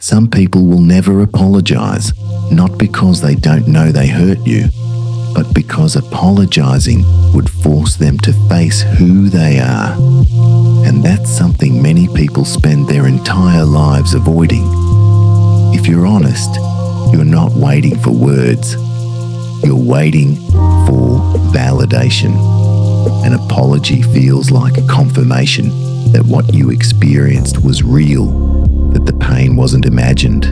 Some people will never apologize, not because they don't know they hurt you, but because apologizing would force them to face who they are. And that's something many people spend their entire lives avoiding. If you're honest, you're not waiting for words. You're waiting for validation. An apology feels like a confirmation that what you experienced was real, that the pain wasn't imagined,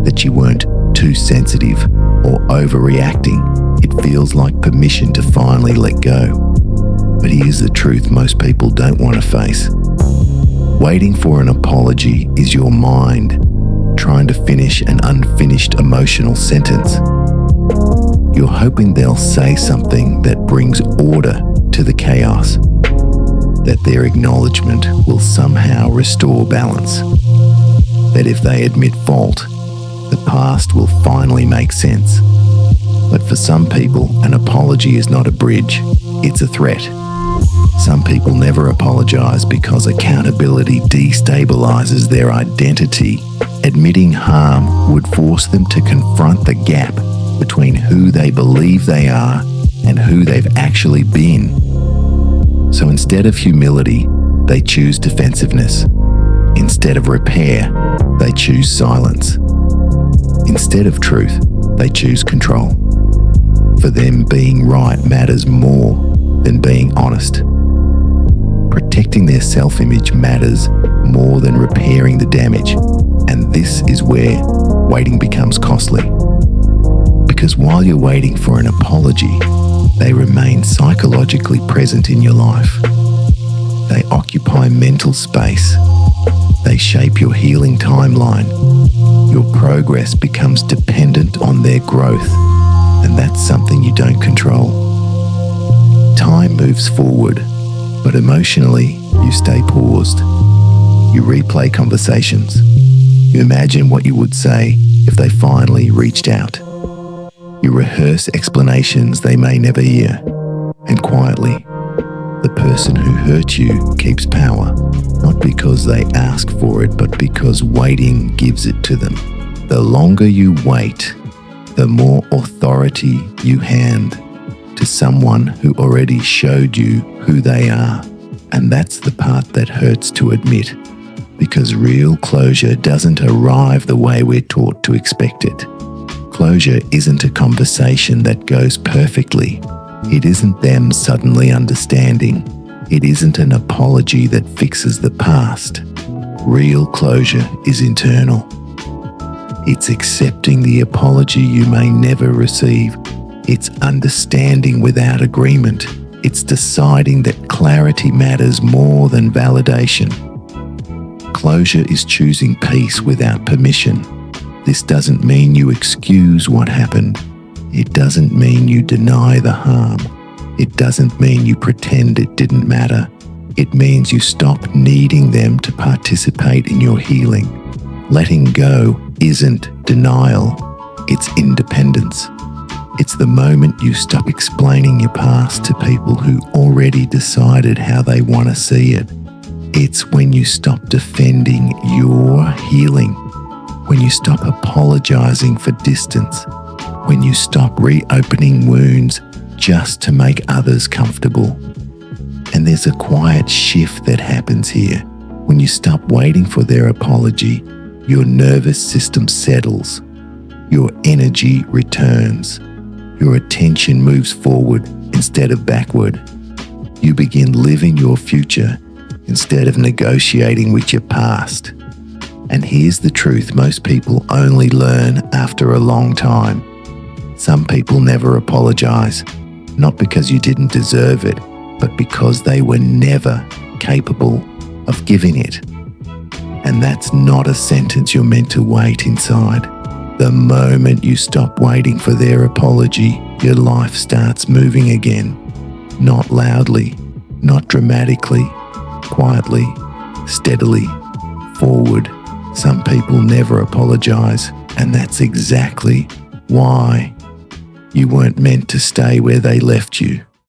that you weren't too sensitive or overreacting. It feels like permission to finally let go. But here's the truth most people don't want to face. Waiting for an apology is your mind trying to finish an unfinished emotional sentence. You're hoping they'll say something that brings order to the chaos, that their acknowledgement will somehow restore balance, that if they admit fault, the past will finally make sense. But for some people, an apology is not a bridge, it's a threat. Some people never apologize because accountability destabilizes their identity. Admitting harm would force them to confront the gap between who they believe they are and who they've actually been. So instead of humility, they choose defensiveness. Instead of repair, they choose silence. Instead of truth, they choose control. For them, being right matters more than being honest. Protecting their self-image matters more than repairing the damage. And this is where waiting becomes costly. Because while you're waiting for an apology, they remain psychologically present in your life. They occupy mental space. They shape your healing timeline. Your progress becomes dependent on their growth, and that's something you don't control. Time moves forward, but emotionally, you stay paused. You replay conversations. You imagine what you would say if they finally reached out. You rehearse explanations they may never hear. And quietly, the person who hurt you keeps power, not because they ask for it, but because waiting gives it to them. The longer you wait, the more authority you hand to someone who already showed you who they are. And that's the part that hurts to admit, because real closure doesn't arrive the way we're taught to expect it. Closure isn't a conversation that goes perfectly. It isn't them suddenly understanding. It isn't an apology that fixes the past. Real closure is internal. It's accepting the apology you may never receive. It's understanding without agreement. It's deciding that clarity matters more than validation. Closure is choosing peace without permission. This doesn't mean you excuse what happened. It doesn't mean you deny the harm. It doesn't mean you pretend it didn't matter. It means you stop needing them to participate in your healing. Letting go isn't denial, it's independence. It's the moment you stop explaining your past to people who already decided how they want to see it. It's when you stop defending your healing, when you stop apologizing for distance, when you stop reopening wounds just to make others comfortable. And there's a quiet shift that happens here. When you stop waiting for their apology, your nervous system settles, your energy returns, your attention moves forward instead of backward. You begin living your future instead of negotiating with your past. And here's the truth most people only learn after a long time. Some people never apologize, not because you didn't deserve it, but because they were never capable of giving it. And that's not a sentence you're meant to wait inside. The moment you stop waiting for their apology, your life starts moving again. Not loudly, not dramatically, quietly, steadily, forward. Some people never apologize, and that's exactly why you weren't meant to stay where they left you.